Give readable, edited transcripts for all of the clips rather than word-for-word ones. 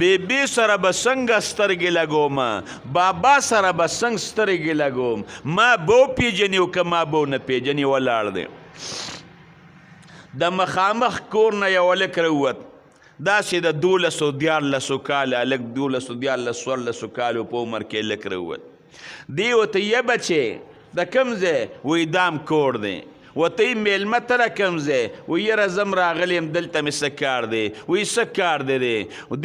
بیبي سره به څنګه سترګې لګوم بابا سره به څنګه سترګې لګوم ما به وپېژني او که ما به ونه پېژني ولاړ دی د مخامخ کور نه یو هلک راووت داسې د 12 کاله هلک 12 کالو په عمر کې هلک راووت دی ورته یه بچې د کوم ځای وایي دام کور دی ورته یې میلمه ته را کوم ځای وایي یره زم راغلی یم دلته مې څه کار دی وایي څه کار دی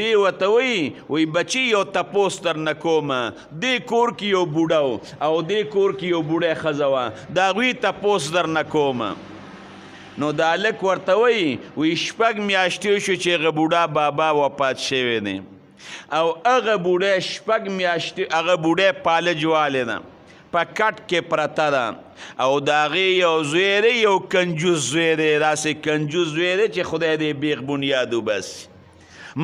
دی ورته وایي بچي یو تپوس درنه کومه دې کور کې یو بوډه و او دې کور کې یو بوډۍ ښځه وه د هغوی تپوس درنه کومه نو دا هلک ورته وایي 6 میاشتې شو چې هغه بوډا بابا وفات شوی دی او هغه بوډۍ 6 میاشتې هغه بوډۍ پالجوالی ده په کټ کې پرته ده او د هغې یو زوی دی یو کنجوس زوی دی داسې کنجوس زوی دی چې خدای دې بیغ بنیاد وباسي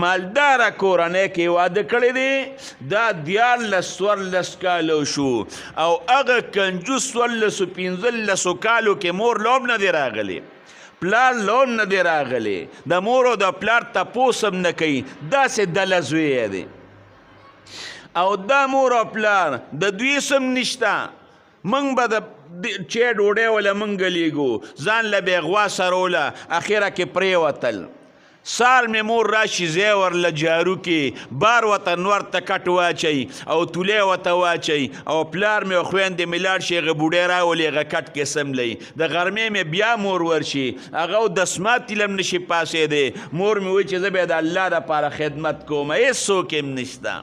مالداره کورنۍ کې واده کړی دی دا 14 کالو شو او هغه کنجوس 15 کالو کې مور لوم نه دی راغلی پلار لوم نه دی راغلی د مور او د پلار تپوس هم نه کوي داسې ډله زوی دی او دا مور او پلار د دوی سم نشته موږ به د چې ډوډۍ وله موږ ګلیږو ځان له به یې غوا سروله اخره کې پرېوتل سال مې مور راشي ځای ورله جارو کې بار ورته نور ته کټ واچوي او تولی ورته واچوي او پلار مې او خویندې مې لاړ شي هغه بوډۍ راولي هغه کټ کې سملی د غرمې مې بیا مور ورشي هغه دسمات تیلم نشي پاسېدی مور مې وایي چې زه به د الله دپاره خدمت کوم هېڅ څوک هم نشته